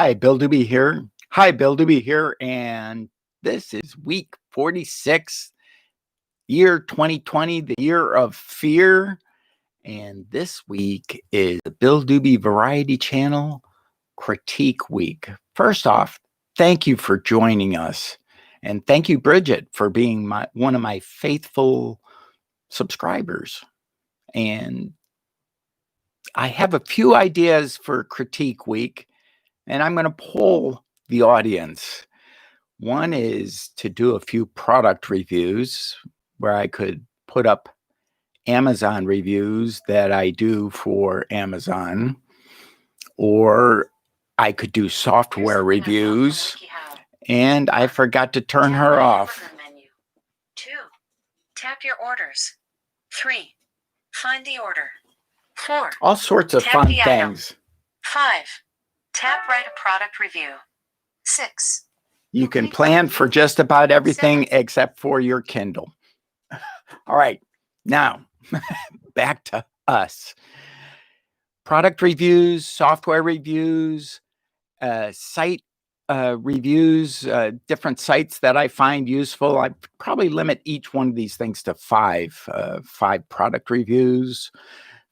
Hi, Bill Doobie here. Hi, Bill Doobie here. And this is week 46, year 2020, the year of fear. And this week is the Bill Doobie Variety Channel Critique Week. First off, thank you for joining us. And thank you, Bridget, for being one of my faithful subscribers. And I have a few ideas for Critique Week, and I'm going to poll the audience. One is to do a few product reviews where I could put up Amazon reviews that I do for Amazon, or I could do software reviews, and I forgot to turn her off. 2. Tap your orders. 3. Find the order. 4. All sorts of fun things. 5. Tap write a product review. 6. You can plan for just about everything except for your Kindle. All right, now back to us. Product reviews, software reviews, site reviews, different sites that I find useful. I probably limit each one of these things to 5 product reviews,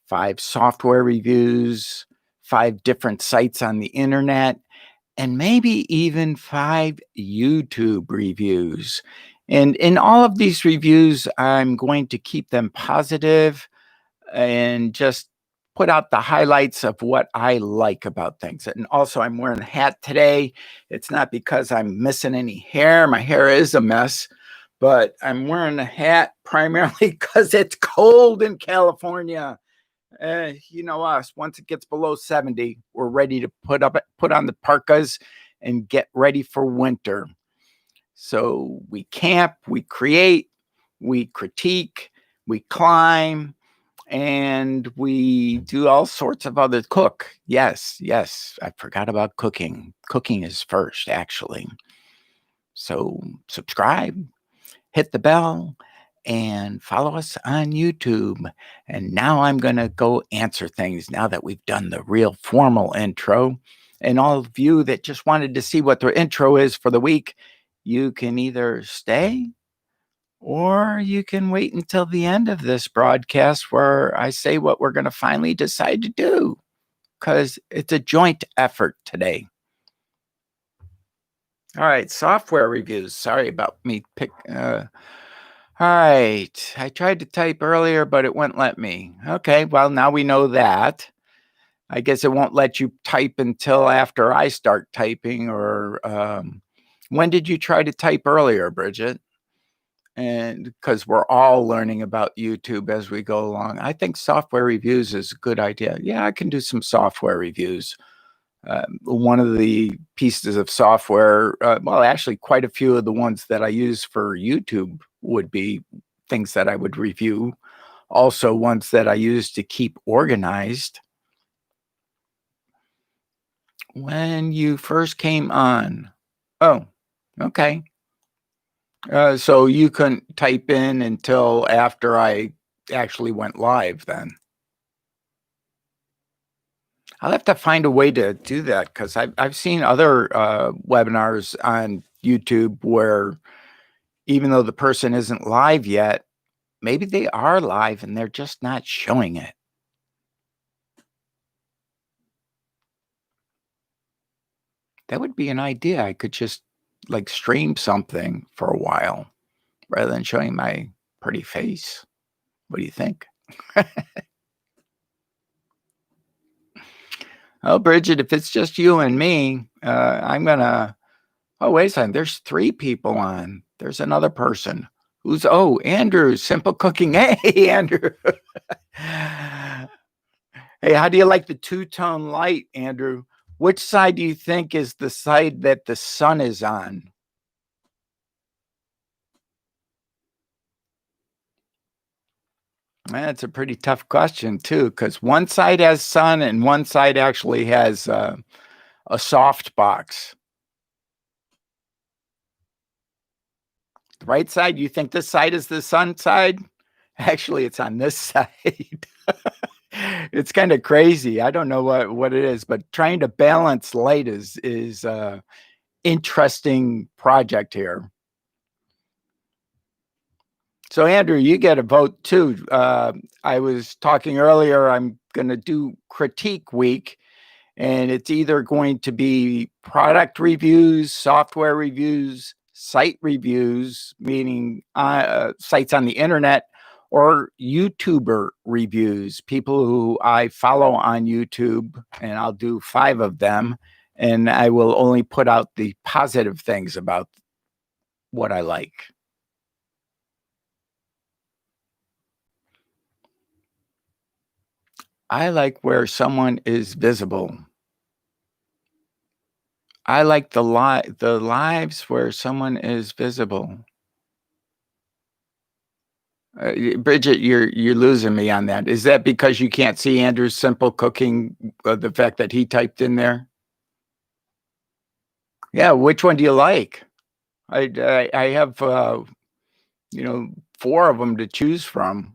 5 software reviews, 5 different sites on the internet, and maybe even 5 YouTube reviews. And in all of these reviews, I'm going to keep them positive and just put out the highlights of what I like about things. And also, I'm wearing a hat today. It's not because I'm missing any hair. My hair is a mess, but I'm wearing a hat primarily because it's cold in California. You know us, once it gets below 70, we're ready to put on the parkas and get ready for winter. So we camp, we create, we critique, we climb, and we do all sorts of other cook. Yes, I forgot about cooking. Cooking is first, actually. So subscribe, hit the bell, and follow us on YouTube. And now I'm going to go answer things now that we've done the real formal intro. And all of you that just wanted to see what the intro is for the week, you can either stay or you can wait until the end of this broadcast where I say what we're going to finally decide to do, because it's a joint effort today. All right, software reviews. Sorry about me all right, I tried to type earlier, but it wouldn't let me. Okay, well, now we know that. I guess it won't let you type until after I start typing, or when did you try to type earlier, Bridget? And because we're all learning about YouTube as we go along, I think software reviews is a good idea. Yeah, I can do some software reviews. One of the pieces of software, well, actually quite a few of the ones that I use for YouTube would be things that I would review. Also ones that I use to keep organized. When you first came on. Oh, okay. So you couldn't type in until after I actually went live then. I'll have to find a way to do that, because I've seen other webinars on YouTube where even though the person isn't live yet, maybe they are live and they're just not showing it. That would be an idea. I could just like stream something for a while rather than showing my pretty face. What do you think? Oh, Bridget, if it's just you and me, I'm going to... Oh, wait a second. There's 3 people on. There's another person. Who's... Oh, Andrew, Simple Cooking. Hey, Andrew. Hey, how do you like the two-tone light, Andrew? Which side do you think is the side that the sun is on? That's a pretty tough question, too, because one side has sun and one side actually has a soft box. The right side, you think this side is the sun side? Actually, it's on this side. It's kind of crazy. I don't know what it is, but trying to balance light is interesting project here. So Andrew, you get a vote too. I was talking earlier, I'm going to do critique week, and it's either going to be product reviews, software reviews, site reviews, meaning sites on the internet, or YouTuber reviews, people who I follow on YouTube, and I'll do 5 of them, and I will only put out the positive things about what I like. I like where someone is visible. I like the lives where someone is visible. Bridget, you're losing me on that. Is that because you can't see Andrew's simple cooking, the fact that he typed in there? Yeah, which one do you like? I have, 4 of them to choose from.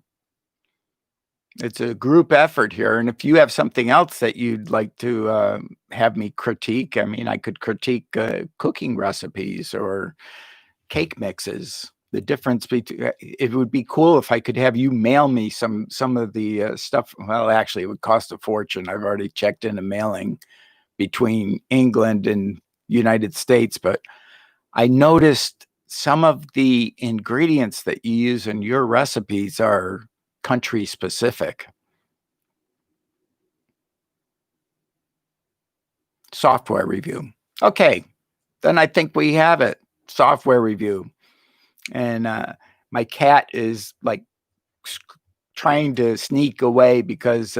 It's a group effort here, and if you have something else that you'd like to, have me critique, I mean, I could critique, cooking recipes or cake mixes. The difference between it would be cool if I could have you mail me some of the, stuff. Well, actually, it would cost a fortune. I've already checked into mailing between England and United States, but I noticed some of the ingredients that you use in your recipes are country specific. Software review. Okay, then I think we have it. Software review. And my cat is like trying to sneak away because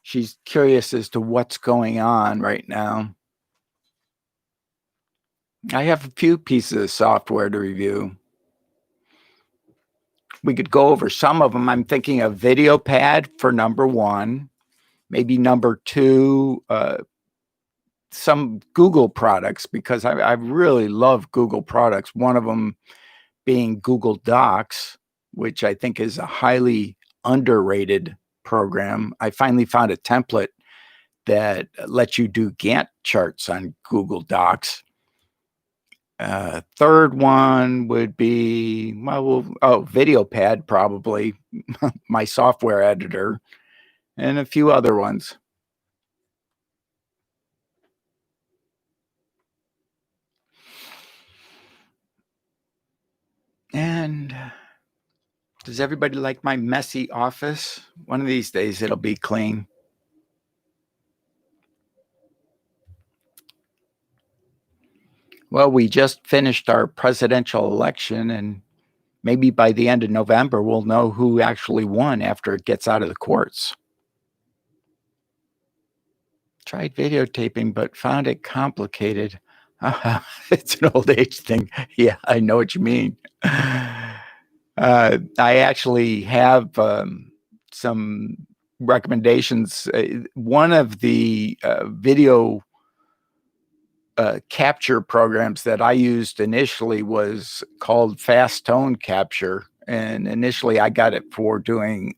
she's curious as to what's going on right now. I have a few pieces of software to review. We could go over some of them. I'm thinking of VideoPad for number 1, maybe number 2, some Google products, because I really love Google products. One of them being Google Docs, which I think is a highly underrated program. I finally found a template that lets you do Gantt charts on Google Docs. Third one would be, VideoPad, probably, my software editor, and a few other ones. And does everybody like my messy office? One of these days it'll be clean. Well, we just finished our presidential election, and maybe by the end of November, we'll know who actually won after it gets out of the courts. Tried videotaping, but found it complicated. It's an old age thing. Yeah, I know what you mean. I actually have some recommendations. One of the video capture programs that I used initially was called Fast Tone Capture, and initially I got it for doing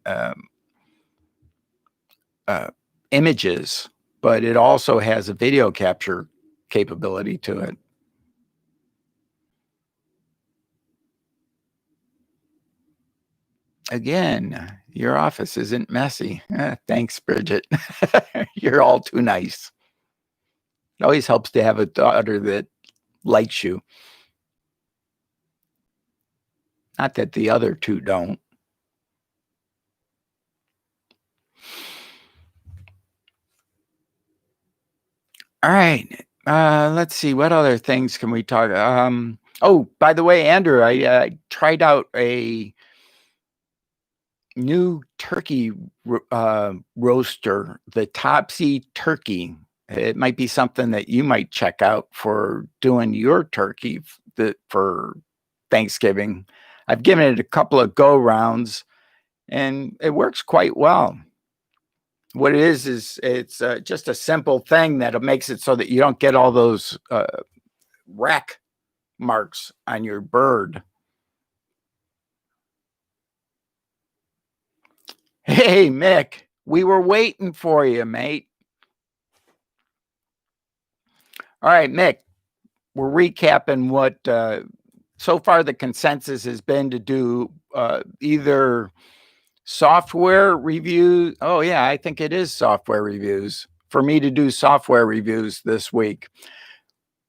images, but it also has a video capture capability to it. Again, your office isn't messy. Thanks, Bridget. You're all too nice. It always helps to have a daughter that likes you. Not that the other 2 don't. All right. Let's see. What other things can we talk? Oh, by the way, Andrew, I tried out a new turkey roaster, the Topsy Turkey. It might be something that you might check out for doing your turkey for Thanksgiving. I've given it a couple of go rounds, and it works quite well. What it is it's just a simple thing that makes it so that you don't get all those rack marks on your bird. Hey, Mick, We were waiting for you, mate. All right, Mick, we're recapping what so far the consensus has been to do either software reviews. Oh, yeah, I think it is software reviews for me to do software reviews this week.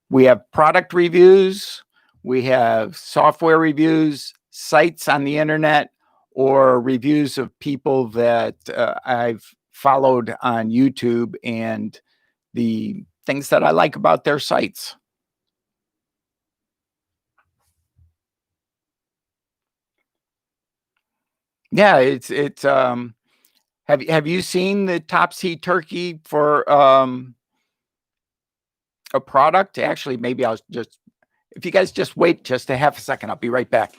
We have product reviews, we have software reviews, sites on the internet, or reviews of people that I've followed on YouTube and the things that I like about their sites. Yeah, it's have you seen the Top Seed Turkey for a product? Actually, maybe I'll just, if you guys just wait just a half a second, I'll be right back.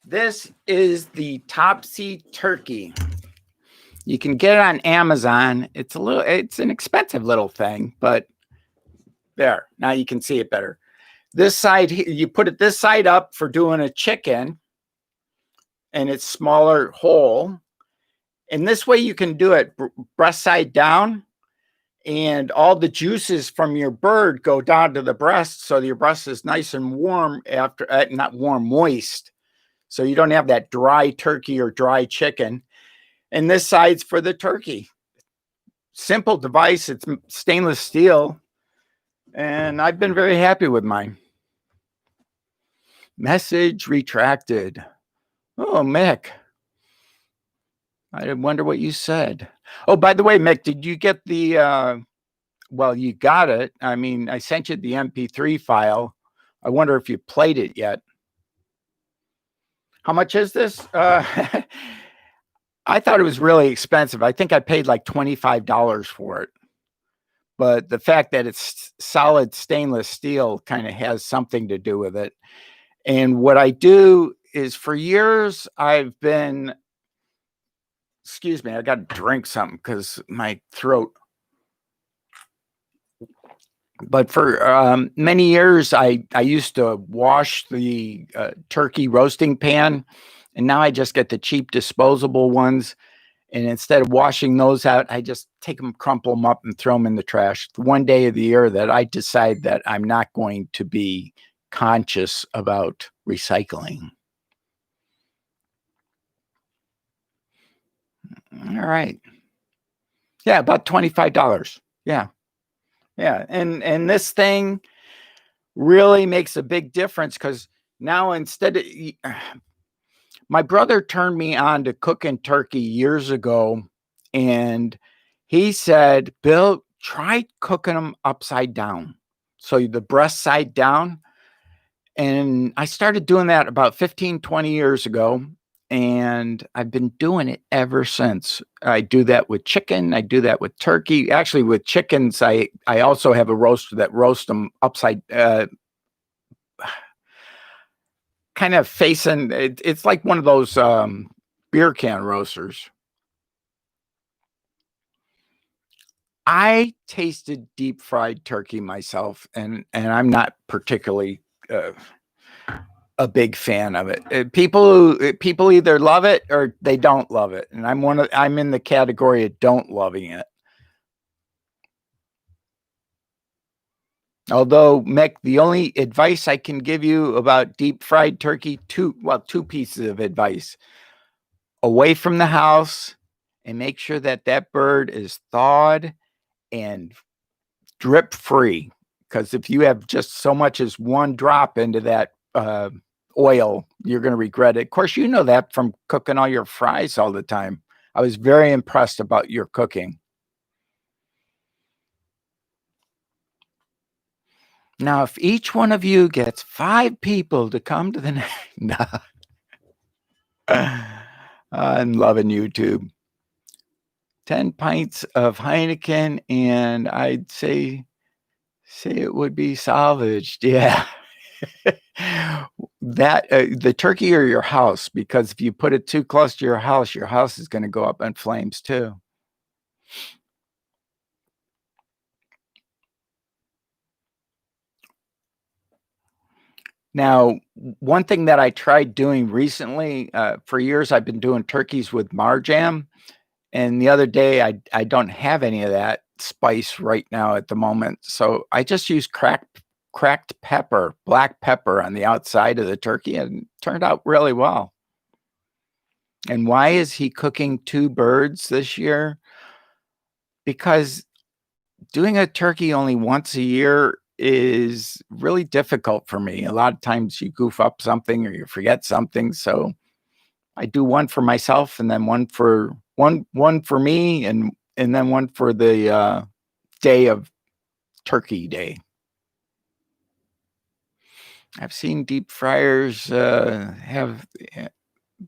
This is the Top Seed Turkey. You can get it on Amazon. It's an expensive little thing, but there, now you can see it better. This side, you put it this side up for doing a chicken, and it's smaller whole. And this way you can do it breast side down, and all the juices from your bird go down to the breast, so your breast is nice and warm after, not warm, moist. So you don't have that dry turkey or dry chicken. And this side's for the turkey. Simple device. It's stainless steel. And I've been very happy with mine. Message retracted. Oh, Mick. I wonder what you said. Oh, by the way, Mick, did you get the, well, you got it. I mean, I sent you the MP3 file. I wonder if you played it yet. How much is this? I thought it was really expensive. I think I paid like $25 for it. But the fact that it's solid stainless steel kind of has something to do with it. And what I do is for years, I've been, excuse me, I got to drink something because my throat. But for many years, I used to wash the turkey roasting pan, and now I just get the cheap disposable ones. And instead of washing those out, I just take them, crumple them up, and throw them in the trash. One day of the year that I decide that I'm not going to be conscious about recycling. All right. Yeah, about $25. Yeah. Yeah. And this thing really makes a big difference because now instead of, my brother turned me on to cooking turkey years ago, and he said, Bill, try cooking them upside down. So the breast side down. And I started doing that about 15, 20 years ago. And I've been doing it ever since. I do that with chicken. I do that with turkey. Actually, with chickens, I also have a roaster that roasts them upside, kind of facing. It's like one of those beer can roasters. I tasted deep fried turkey myself, and I'm not particularly a big fan of it. People either love it or they don't love it, and I'm in the category of don't loving it. Although, Mick, the only advice I can give you about deep fried turkey, two pieces of advice: away from the house, and make sure that bird is thawed and drip free. Because if you have just so much as one drop into that oil, you're going to regret it. Of course, you know that from cooking all your fries all the time. I was very impressed about your cooking. Now, if each one of you gets 5 people to come to the I'm loving YouTube. 10 pints of Heineken, and I'd say it would be salvaged. Yeah. That the turkey or your house, because if you put it too close to your house is gonna go up in flames too. Now, one thing that I tried doing recently, for years, I've been doing turkeys with marjam, and the other day, I don't have any of that spice right now at the moment, so I just use cracked pepper, black pepper on the outside of the turkey, and it turned out really well. And why is he cooking 2 birds this year? Because doing a turkey only once a year is really difficult for me. A lot of times you goof up something or you forget something, so I do one for myself and then one for me and then one for the, day of Turkey Day. I've seen deep fryers, have,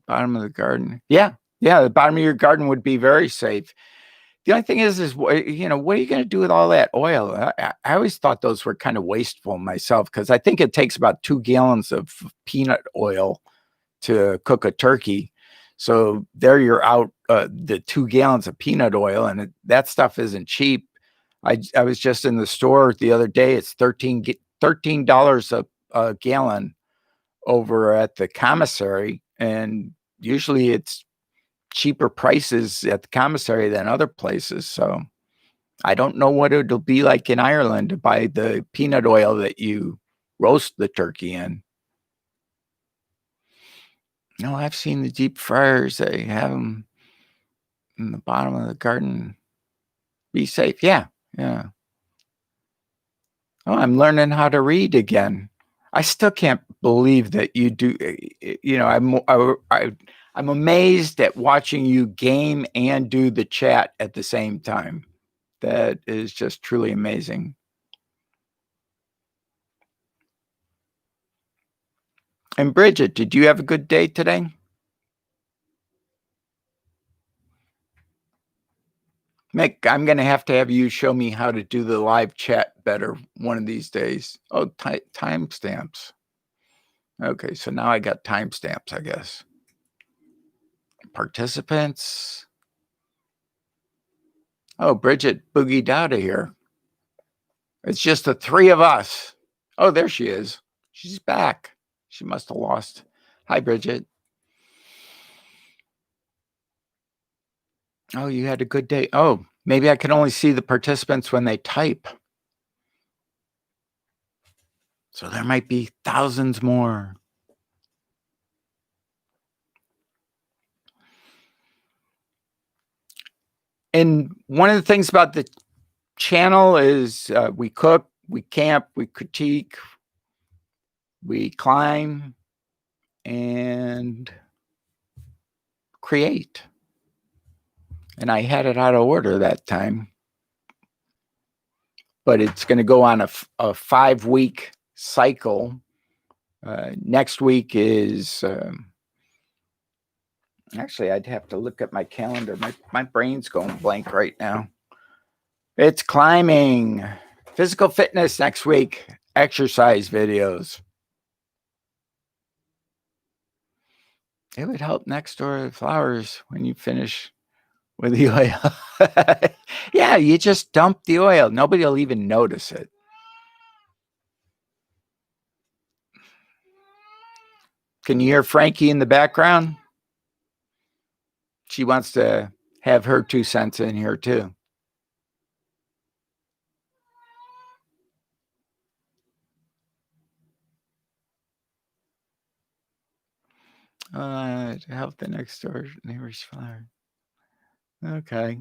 bottom of the garden. Yeah, yeah, the bottom of your garden would be very safe. The only thing is you know, what are you gonna do with all that oil? I always thought those were kind of wasteful myself because I think it takes about 2 gallons of peanut oil to cook a turkey. So there you're out, the 2 gallons of peanut oil, and that stuff isn't cheap. I was just in the store the other day. It's $13 a gallon over at the commissary, and usually it's cheaper prices at the commissary than other places. So I don't know what it'll be like in Ireland to buy the peanut oil that you roast the turkey in. No, I've seen the deep fryers. They have them in the bottom of the garden. Be safe. Yeah, yeah. Oh, I'm learning how to read again. I still can't believe that you do. You know, I'm amazed at watching you game and do the chat at the same time. That is just truly amazing. And Bridget, did you have a good day today? Mick, I'm gonna have to have you show me how to do the live chat better one of these days. Oh, timestamps. Okay, so now I got timestamps, I guess. Participants. Oh, Bridget boogied out of here. It's just the 3 of us. Oh, there she is. She's back. She must have lost. Hi, Bridget. Oh, you had a good day. Oh, maybe I can only see the participants when they type. So there might be thousands more. And one of the things about the channel is we cook, we camp, we critique, we climb, and create. And I had it out of order that time. But it's going to go on a 5-week cycle. Next week is actually, I'd have to look at my calendar. My brain's going blank right now. It's climbing, physical fitness next week, exercise videos. It would help next door to flowers when you finish with the oil. Yeah, you just dump the oil. Nobody will even notice it. Can you hear Frankie in the background? She wants to have her 2 cents in here too. To help the next door neighbor's flower. Okay.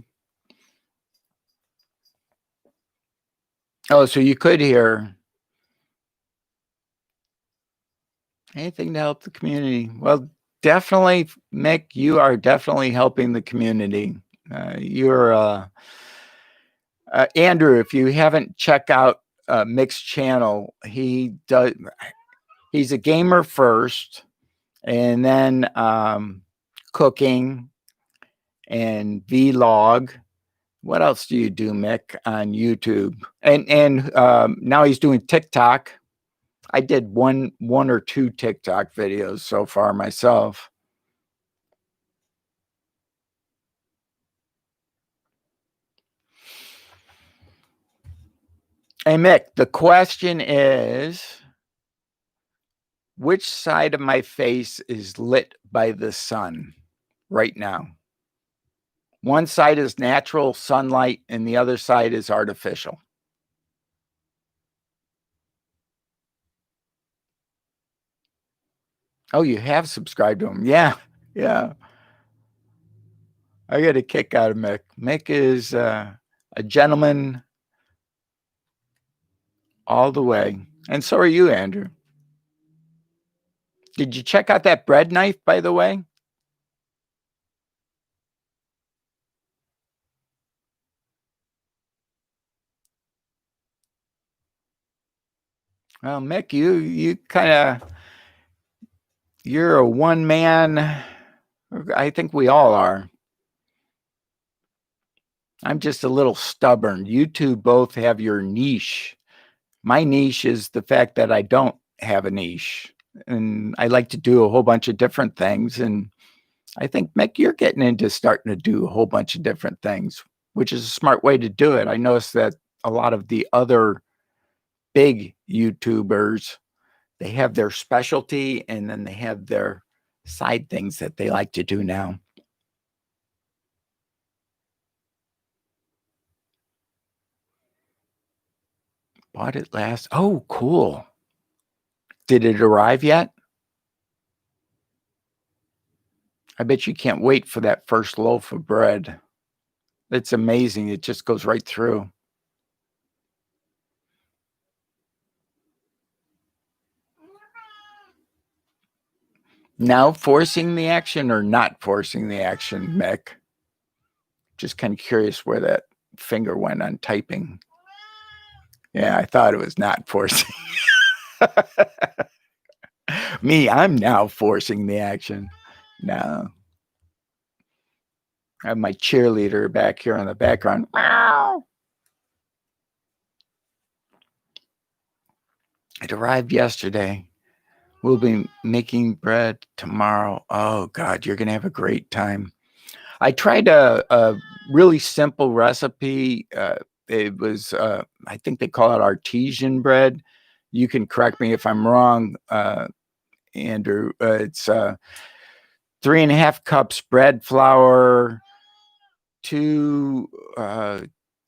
Oh, so you could hear anything to help the community. Well, definitely, Mick, you are definitely helping the community. You're Andrew. If you haven't checked out Mick's channel, he's a gamer first, and then cooking and vlog, What else do you do, Mick, on YouTube? And now he's doing TikTok. I did one or two TikTok videos so far myself. Hey, Mick, the question is, which side of my face is lit by the sun right now? One side is natural sunlight and the other side is artificial. Oh, you have subscribed to him. Yeah. Yeah. I get a kick out of Mick. Mick is a gentleman all the way. And so are you, Andrew. Did you check out that bread knife, by the way? Well, Mick, you kind of, you're a one man. I think we all are. I'm just a little stubborn. You two both have your niche. My niche is the fact that I don't have a niche, and I like to do a whole bunch of different things. And I think, Mick, you're getting into starting to do a whole bunch of different things, which is a smart way to do it. I noticed that a lot of the other big YouTubers, they have their specialty and then they have their side things that they like to do now. Bought it last. Oh, cool. Did it arrive yet? I bet you can't wait for that first loaf of bread. It's amazing. It just goes right through. Now forcing the action or not forcing the action, Mick? Just kind of curious where that finger went on typing. Yeah, I thought it was not forcing. Me, I'm now forcing the action. No. I have my cheerleader back here in the background. Meow. It arrived yesterday. We'll be making bread tomorrow. Oh, God, you're going to have a great time. I tried a really simple recipe. It was, I think they call it artesian bread. You can correct me if I'm wrong, Andrew. It's 3.5 cups bread flour, 2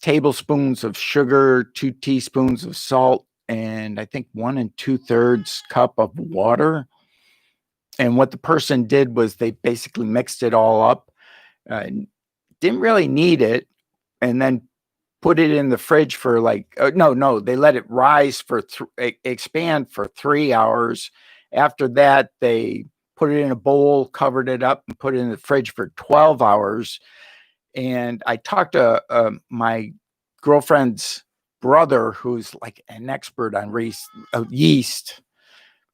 tablespoons of sugar, 2 teaspoons of salt, and I think 1 2/3 cup of water. And what the person did was they basically mixed it all up. Didn't really need it, and then put it in the fridge for like no, they let it rise for expand for 3 hours. After that, they put it in a bowl, covered it up, and put it in the fridge for 12 hours. And I talked to my girlfriend's brother, who's like an expert on yeast,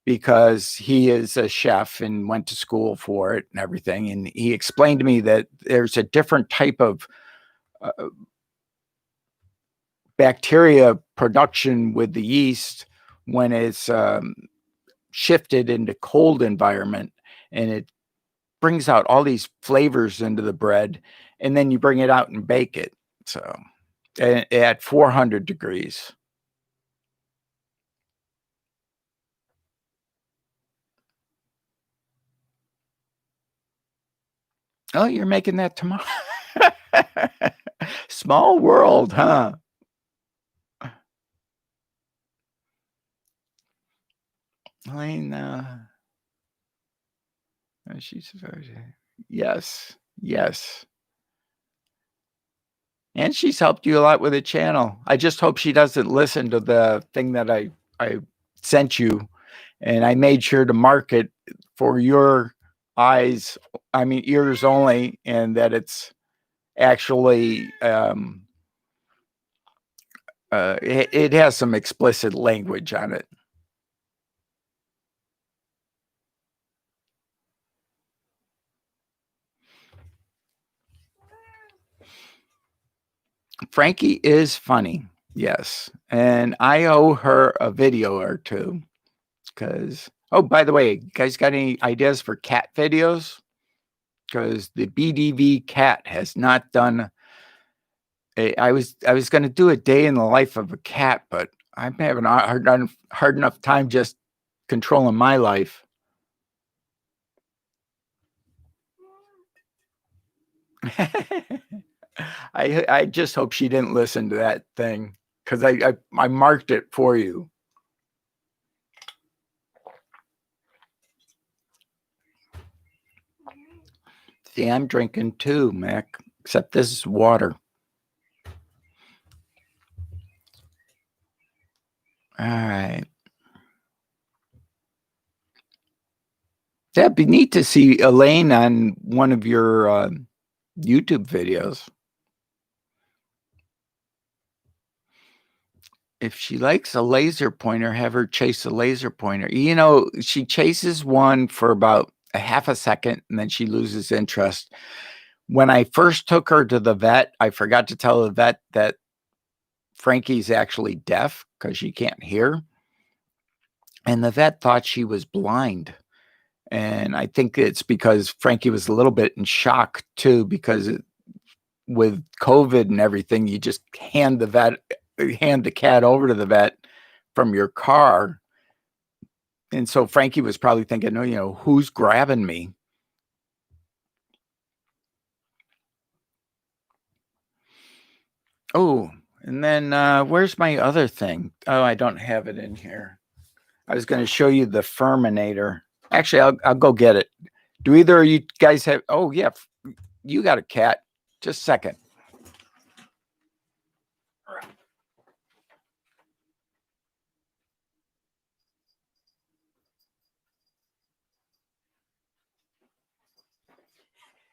because he is a chef and went to school for it and everything. And he explained to me that there's a different type of uh, bacteria production with the yeast when it's shifted into cold environment, and it brings out all these flavors into the bread, and then you bring it out and bake it. So at 400 degrees. Oh, you're making that tomorrow. Small world, huh? I mean, she's yes, yes. And she's helped you a lot with the channel. I just hope she doesn't listen to the thing that I sent you, and I made sure to mark it for your eyes, I mean ears only, and that it's actually it has some explicit language on it. Frankie is funny. Yes. And I owe her a video or two because, oh, by the way, you guys got any ideas for cat videos? Because the BDV cat has not done. I was going to do a day in the life of a cat, but I'm having a hard enough time just controlling my life. I just hope she didn't listen to that thing because I marked it for you. See, I'm drinking too, Mac, except this is water. All right. That'd be neat to see Elaine on one of your YouTube videos. If she likes a laser pointer, have her chase a laser pointer. You know, she chases one for about a half a second and then she loses interest. When I first took her to the vet, I forgot to tell the vet that Frankie's actually deaf because she can't hear. And the vet thought she was blind. And I think it's because Frankie was a little bit in shock too, because with COVID and everything, you just hand the cat over to the vet from your car. And so Frankie was probably thinking, oh, you know, who's grabbing me? Oh, and then where's my other thing? Oh, I don't have it in here. I was going to show you the Furminator. Actually, I'll go get it. Do either of you guys have? Oh, yeah, you got a cat. Just a second.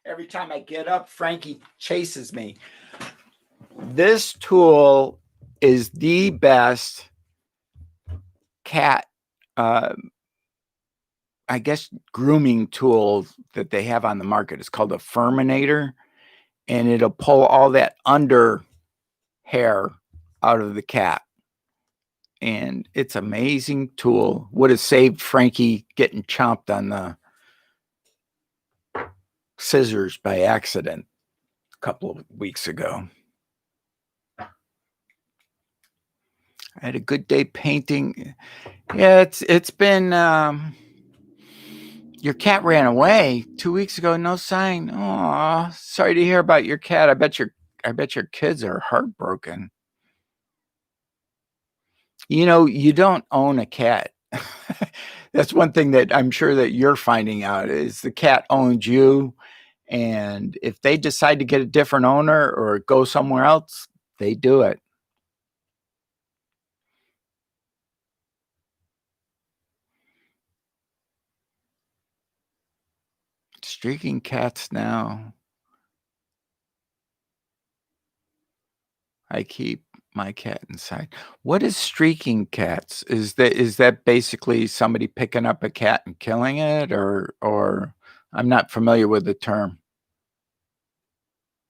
Every time I get up, Frankie chases me. This tool is the best cat, I guess, grooming tool that they have on the market. It's called a Furminator, and it'll pull all that under hair out of the cat. And it's an amazing tool. Would have saved Frankie getting chomped on the scissors by accident a couple of weeks ago. I had a good day painting. Yeah, it's been your cat ran away 2 weeks ago, no sign. Oh, sorry to hear about your cat. I bet your kids are heartbroken. You know, you don't own a cat. That's one thing that I'm sure that you're finding out is the cat owns you. And if they decide to get a different owner or go somewhere else, they do it. Streaking cats now. I keep my cat inside. What is streaking cats? Is that basically somebody picking up a cat and killing it, or I'm not familiar with the term.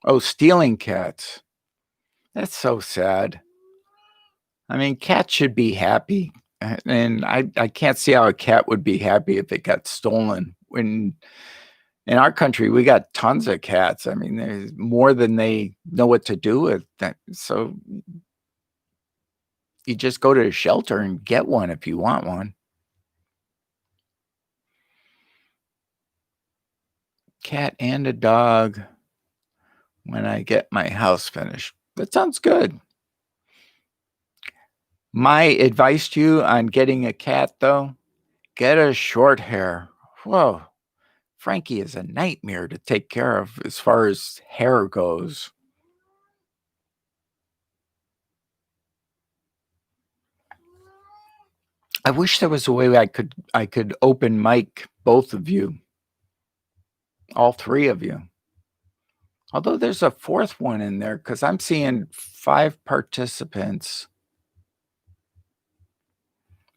Oh, stealing cats. That's so sad. I mean, cats should be happy. And I can't see how a cat would be happy if it got stolen. When in our country, we got tons of cats. I mean, there's more than they know what to do with. So you just go to a shelter and get one if you want one. Cat and a dog when I get my house finished. That sounds good. My advice to you on getting a cat, though, get a short hair. Whoa, Frankie is a nightmare to take care of as far as hair goes. I wish there was a way I could open mic both of you, all three of you. Although there's a fourth one in there because I'm seeing 5 participants.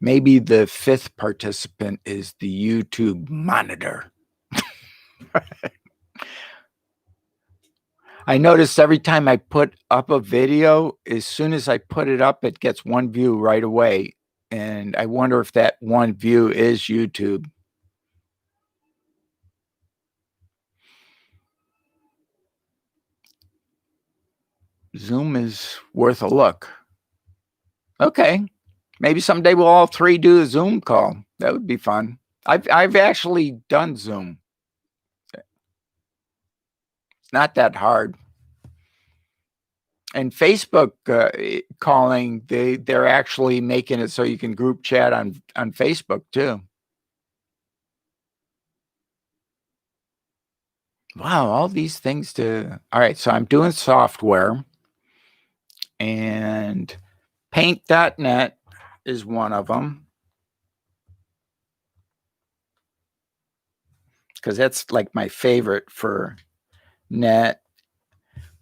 Maybe the 5th participant is the YouTube monitor. I noticed every time I put up a video, as soon as I put it up, it gets one view right away. And I wonder if that one view is YouTube. Zoom is worth a look. Okay. Maybe someday we'll all three do a Zoom call. That would be fun. I've actually done Zoom. It's not that hard. And Facebook calling, they're actually making it so you can group chat on Facebook too. Wow, all these things to. All right, so I'm doing software, and Paint.net is one of them, because that's like my favorite for net.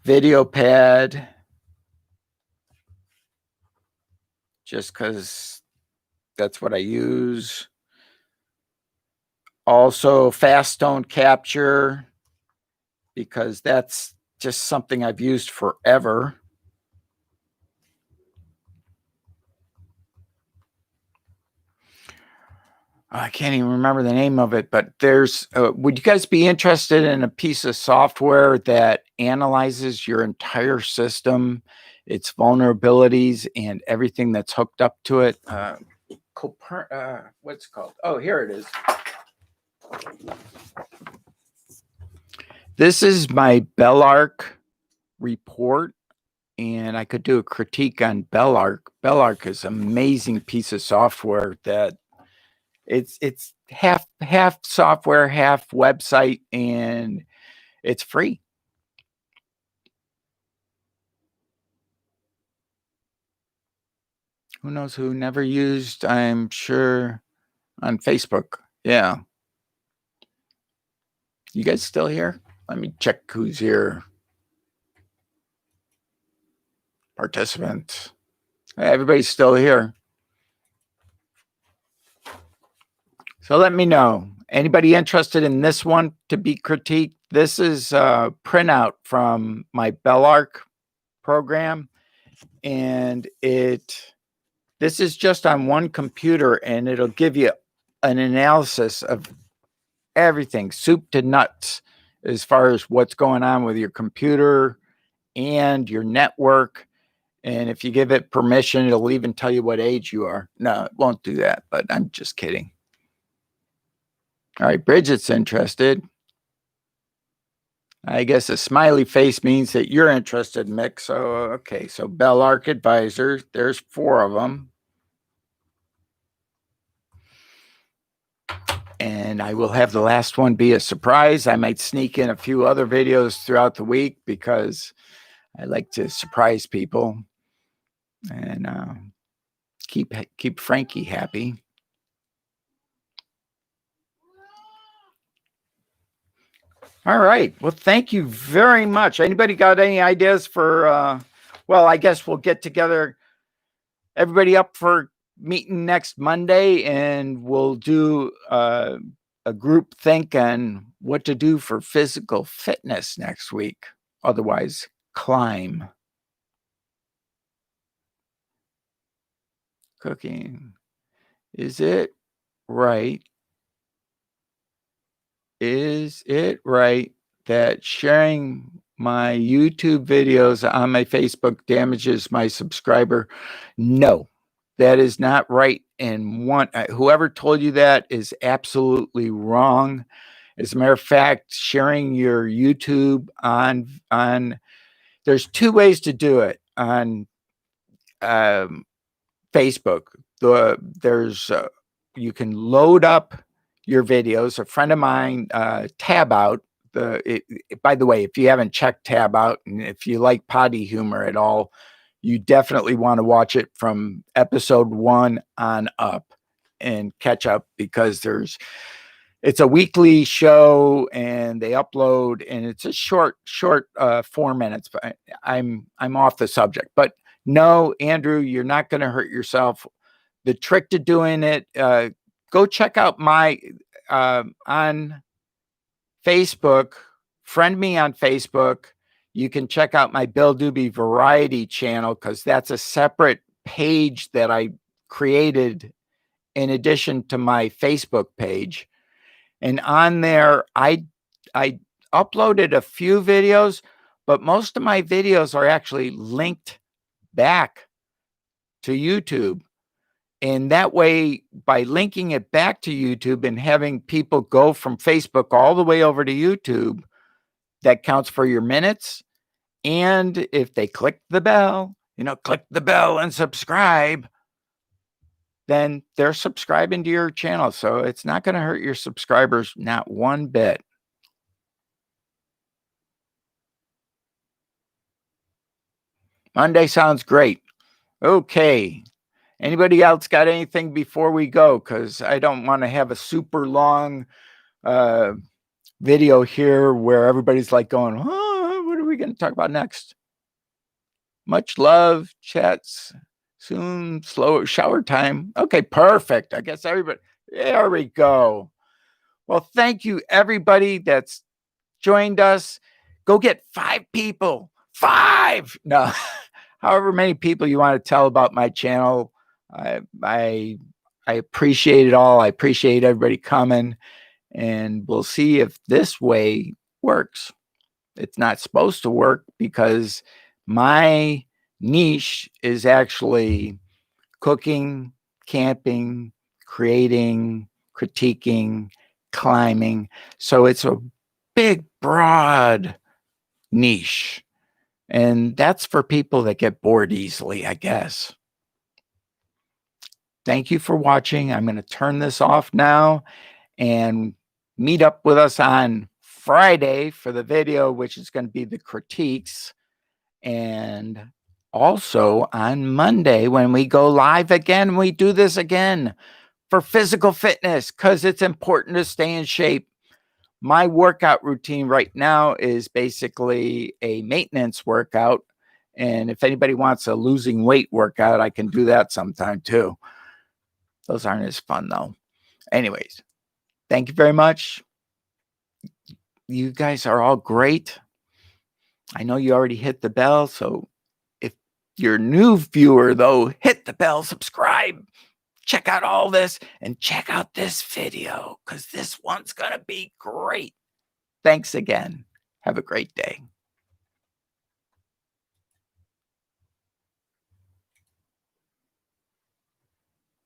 VideoPad, just because that's what I use. Also, Faststone Capture, because that's just something I've used forever. I can't even remember the name of it, but there's, would you guys be interested in a piece of software that analyzes your entire system, its vulnerabilities, and everything that's hooked up to it? What's it called? Oh, here it is. This is my Belarc report, and I could do a critique on Belarc. Belarc is an amazing piece of software that it's half software, half website, and it's free. Who knows who never used, I'm sure, on Facebook. Yeah. You guys still here? Let me check who's here. Participants. Everybody's still here. So let me know. Anybody interested in this one to be critiqued? This is a printout from my Belarc program, and this is just on one computer, and it'll give you an analysis of everything, soup to nuts, as far as what's going on with your computer and your network. And if you give it permission, it'll even tell you what age you are. No, it won't do that, but I'm just kidding. All right, Bridget's interested. I guess a smiley face means that you're interested, Mick. So, okay, so Belarc Advisor, there's 4 of them. And I will have the last one be a surprise. I might sneak in a few other videos throughout the week because I like to surprise people and keep Frankie happy. All right. Well, thank you very much. Anybody got any ideas for, well, I guess we'll get together, everybody up for meeting next Monday, and we'll do a group think on what to do for physical fitness next week. Otherwise, climb. Cooking. Is it right? Is it right that sharing my YouTube videos on my Facebook damages my subscriber? No, that is not right. And whoever told you that is absolutely wrong. As a matter of fact, sharing your YouTube on there's 2 ways to do it on Facebook. There's you can load up your videos. A friend of mine, Tab Out. By the way, if you haven't checked Tab Out, and if you like potty humor at all, you definitely want to watch it from episode 1 on up and catch up, because it's a weekly show and they upload, and it's a short 4 minutes. But I'm off the subject. But no, Andrew, you're not going to hurt yourself. The trick to doing it, go check out my on Facebook. Friend me on Facebook. you can check out my Bill Doobie Variety channel, because that's a separate page that I created in addition to my Facebook page. And on there, I uploaded a few videos, but most of my videos are actually linked back to YouTube. And that way, by linking it back to YouTube and having people go from Facebook all the way over to YouTube, that counts for your minutes. And if they click the bell, click the bell and subscribe, then they're subscribing to your channel. So it's not going to hurt your subscribers, not one bit. Monday sounds great. Okay. Anybody else got anything before we go? Because I don't want to have a super long video here where everybody's like going, oh, what are we going to talk about next? Much love, chats soon, slow shower time. Okay, perfect. I guess everybody, there we go. Well, thank you, everybody that's joined us. Go get 5 people. 5! No, however many people you want to tell about my channel. I appreciate it all. I appreciate everybody coming, and we'll see if this way works. It's not supposed to work because my niche is actually cooking, camping, creating, critiquing, climbing. So it's a big, broad niche. And that's for people that get bored easily, I guess. Thank you for watching. I'm going to turn this off now and meet up with us on Friday for the video, which is going to be the critiques. And also on Monday, when we go live again, we do this again for physical fitness, because it's important to stay in shape. My workout routine right now is basically a maintenance workout. And if anybody wants a losing weight workout, I can do that sometime too. Those aren't as fun though. Anyways, thank you very much. You guys are all great. I know you already hit the bell. So if you're a new viewer though, hit the bell, subscribe, check out all this, and check out this video, because this one's going to be great. Thanks again. Have a great day.